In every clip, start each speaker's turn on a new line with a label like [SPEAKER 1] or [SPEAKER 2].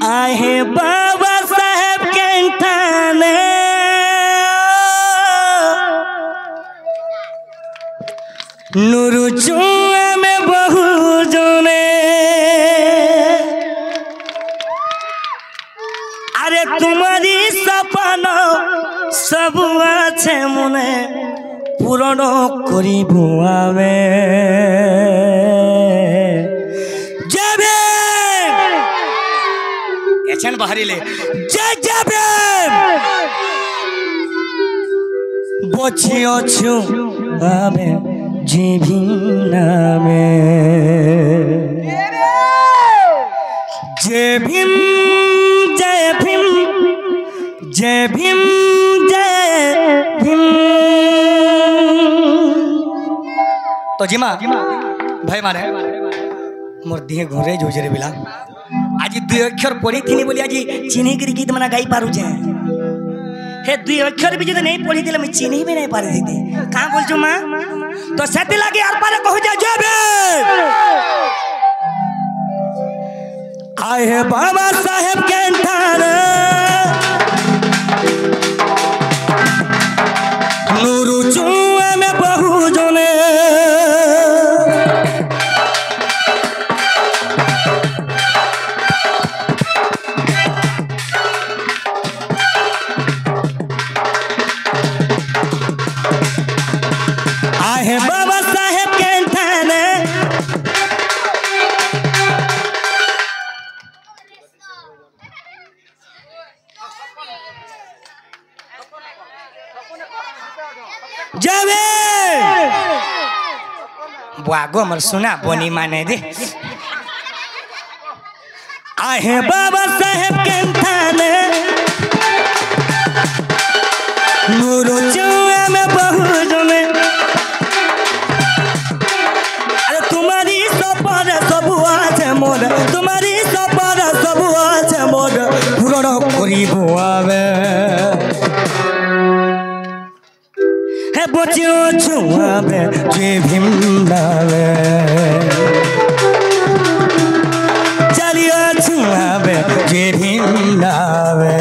[SPEAKER 1] आहे बाबा साहेब के थाने नूरू चुए में बहु जोने अरे तुम्हारी सपना सब आछे मने पूरण करिबु आमे जाबे एछन बाहरिले जाबे बचियो छु आमे जीभी नामे जय भीम जय भीम जय भीम जय भीम। तो जिमा भाई मारे मोर दिहे घोरे जोजरे बिला आज दुई अक्षर पढ़ी थी बोली आज चिन्ह कर गीत मना गाई पारू जे हे दुई अक्षर भी जब नहीं पढ़ी थी मैं चिन्ह भी नहीं पारी थी कहाँ बोल चु माँ तो सेती लगी आर पारे कहू जा जबे आए है बाबा साहेब के थाने नूरू चुए में बहु जोने आए बाबा साहेब के थाने जावे बुआगो मर सुना बोनी माने दे आहे बाबा साहेब के थाने नूरू चुए में बहु जोने अरे तुम्हारी सपर सब आछे मोर तुम्हारी सपर सब आछे मोर पूरण करिबु आवे बचियो छुआबे जय भीम नावे चलियो छुआबे जय भीम नावे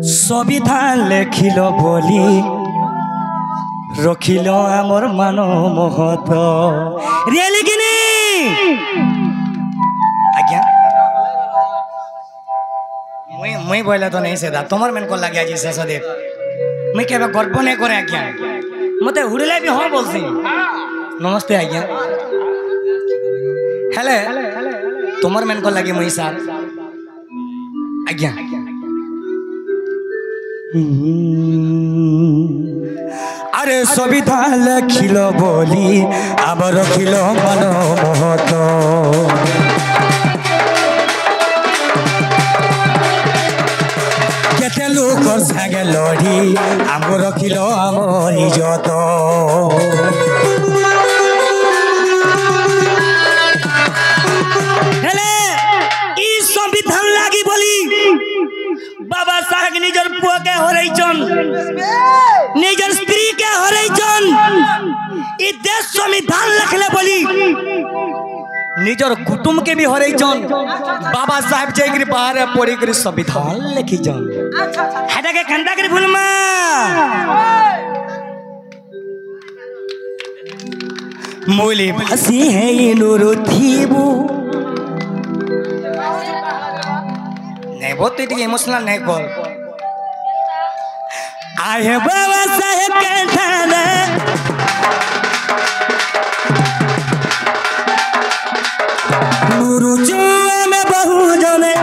[SPEAKER 1] संविधान लेखिल बोली रखिल आमर मान महत रियली कि आज्ञा मुई बोले तो नहीं सेदा तुमर मन को लगे आज शेषदेव मुई केबे गर्व नहीं करे आज्ञा मते हुड़िले भी हाँ बोलसी नमस्ते आज्ञा हेले तुमर मन को लगे मुई सार आज्ञा अरे संविधान लिखिल बोली आम रखिल मन महत केते लोक संगे लड़ी आम रखिल आम इज्जत संविधान लागी बोली बाबा साहेब निजर पुआ के हो रही चन निजर स्त्री के हो रही चन ई देश संविधान लिखले बोली निजर कुटुंब के भी हो रही चन बाबा साहेब जयगिरी बाहर पड़ी कर संविधान लिखी चन हेडा के कंदा कर भूलमा मोली भासी है नूरू थीबू नहीं बहुत इमोशनल नहीं कॉल आहे बाबा साहेब के थाने में बहु जने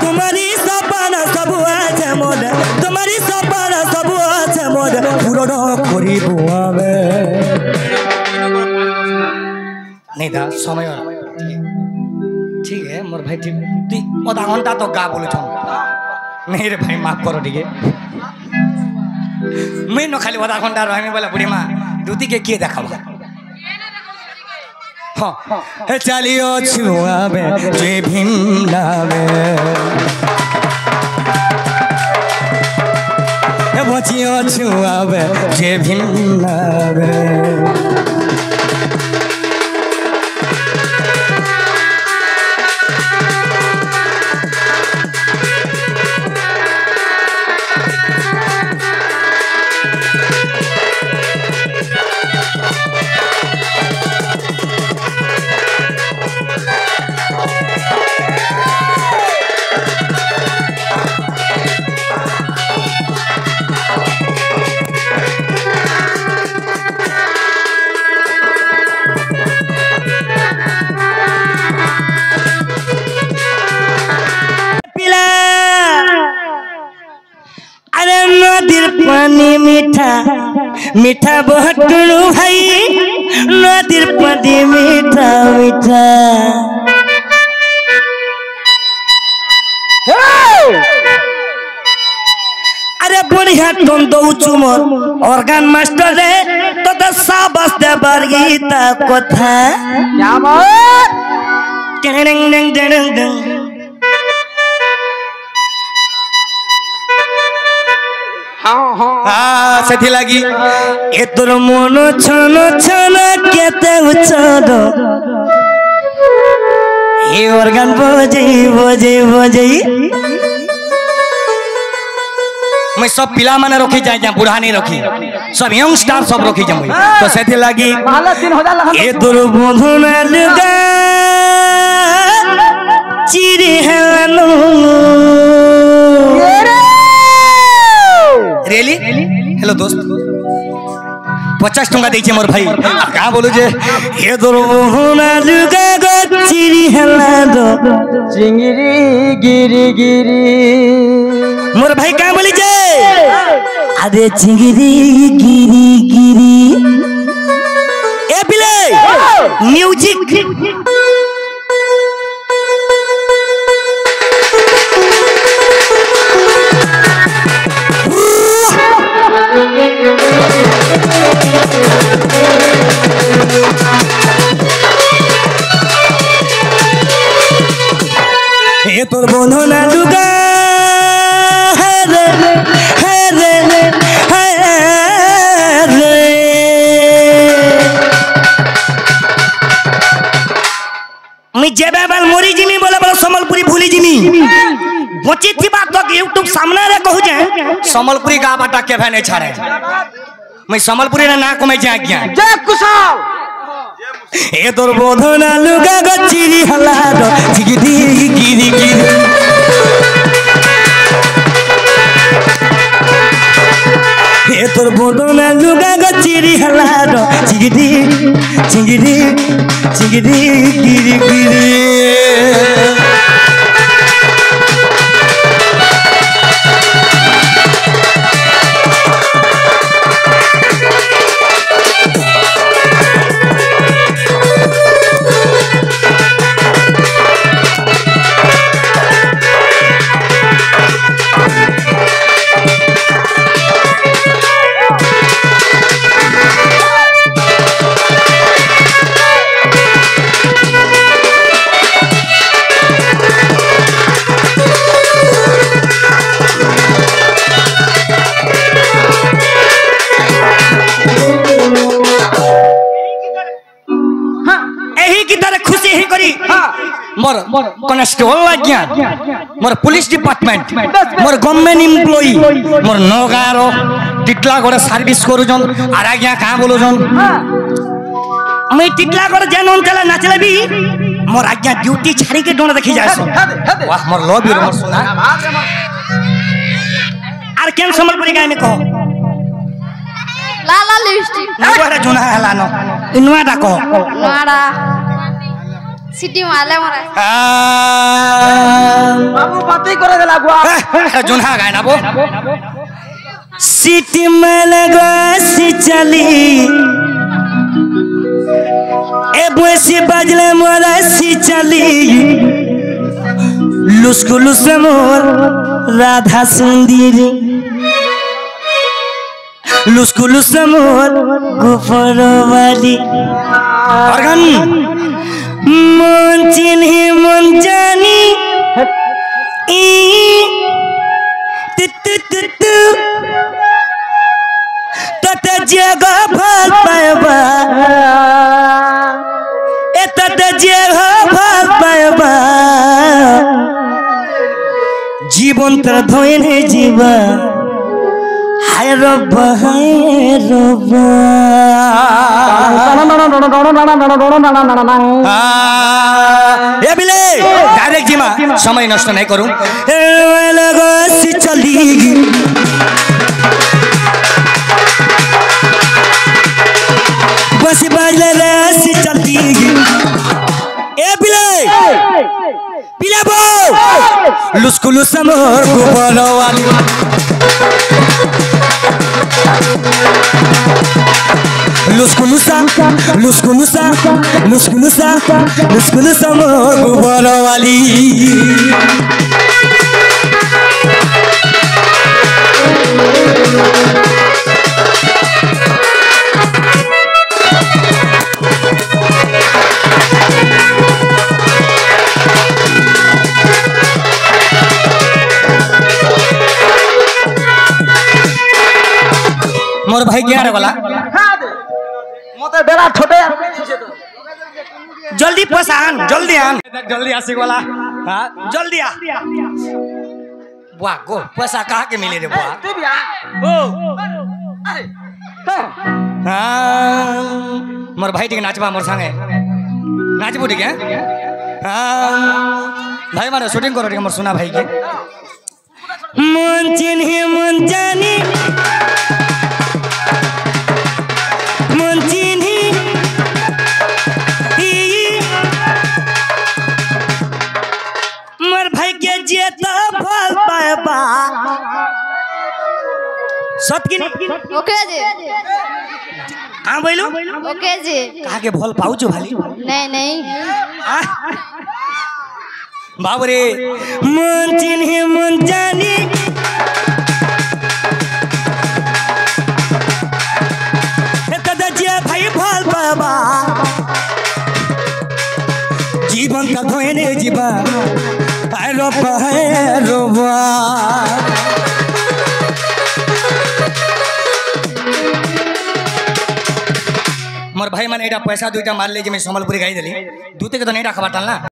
[SPEAKER 1] तुम्हारी सपना सब আছে মোদ तुम्हारी सपना सब আছে মোদ পুরো করি বুয়াবে नहीं था समय ठीक है मोर भाई ठीक तू आधा घंटा तो गा बोले छो नहीं रे भाई माफ करो ठीक है मैं न खाली आधा घंटा रहे में बोला बुढ़ी माँ दूती के किए देखा हाँ चलियो छुआबे जे भिन्नाबे बचियो छुआबे जे भिन्नाबे पानी मीठा मीठा बहटुरु भाई नदीर पानी मीठा मीठा अरे बढ़िया तुम दो चुमर ऑर्गन मास्टर रे तो साबास दे बरगीता कथा क्या बात डिंग डिंग डिंग डिंग डिंग हाँ सेठी लगी ए तोर मन छन छन केते उछरो ए ऑर्गन बजे बजे बजे मैं सब पिला माने रखी जाए जा बुढ़ा नहीं रखी सब यंग स्टार सब रखी जा तो सेठी लगी ए तोर बंधन लगा चिरी हेलो रियली हेलो दोस्त 50 टका दे मोर भाई क्या बोलू जे हे दोना लुगा गचिरी हला दो चिंगरी गिरी गिरी मोर भाई क्या बोली जे अरे चिंगरी गिरी गिरी ए बिले म्यूजिक ये तोर बंधु ना लुगा रे रे रे मैं जेबे बाल मोरी जिमी बोले बोले समलपुरी भूली जिमी बची थी बात तो यूट्यूब सामने रे कहू जे समलपुरी गा बाटा के भाने छाड़े मैं समलपुरी ना को मैं जा गया जय कुशल ए तोर बोधना लुगा गचिरी हला दो जिगिरी गिरी गिरी ए तोर बोधना लुगा गचिरी हला दो जिगिरी जिगिरी जिगिरी गिरी गिरी मोर कॉन्स्टेबल लग गया मोर पुलिस डिपार्टमेंट मोर गवर्नमेंट एम्प्लॉई मोर नगारो टिटलागढ़ सर्विस करू जन आरा गया कहां बोलो जन मैं टिटलागढ़ जन चला नाचले भी मोर आज्ञा ड्यूटी छाड़ी के डोन देखि जासो वाह मोर लव यू मोर सुना आर केन समलपुरी गाय में कहो
[SPEAKER 2] लाला लिपस्टिक
[SPEAKER 1] नगोरा जुना हलानो इनवा डाको
[SPEAKER 2] नोड़ा सिटी माले मरा
[SPEAKER 3] बाबू बातें करे देला गुआ
[SPEAKER 1] जुना गाय ना बो सिटी माले गसी चली ए बुसी बाजले मोरा सी चली लुस्कु लुसे मोर राधा सुंदरी लुस्कु लुसे मोर गुफरो वाली organ मन चिन्ही मन जानी ई तु तत जगह फल पाएबा ए तत जगह फल पाएबा जीवन तर धोने जीवा हाय रब्बा ए बिले डायरेक्ट जीमा समय नष्ट नहीं करूं चली बस बाजले रसी चलती ए बिले बिले बो लुस्कु लुसमोर गुबलो वाली लुस्कु लुसा मोर गुबलो वाली मोर भाई क्या रे वाला
[SPEAKER 3] मते बेला छोटे
[SPEAKER 1] जल्दी पसान जल्दी आसी वाला हां जल्दी आ बुआ गो पैसा कहां के मिले रे बुआ
[SPEAKER 3] तू भी आ
[SPEAKER 1] ओ
[SPEAKER 3] अरे
[SPEAKER 1] हां मोर भाई ठीक नाचबा मोर संगे नाचबो ठीक है हां भाई मारे शूटिंग करो ठीक मोर सुना भाई के मन चिन्ही मन जानी मोर भाई के जेता फल पाएबा सतकिन
[SPEAKER 2] ओके जी
[SPEAKER 1] हां बोलू
[SPEAKER 2] ओके जी
[SPEAKER 1] कहा के फल पाऊ जो भाली
[SPEAKER 2] नहीं
[SPEAKER 1] बाबू रे मन चिन्ही मन जानी कदा जे भाई फल पाएबा जीवन का धोने जीवा रोबा मोर भाई मैंने पैसा दुईटा मार ले मैं संबलपुरी गाई दिली दूते के तो नहीं रखा ना।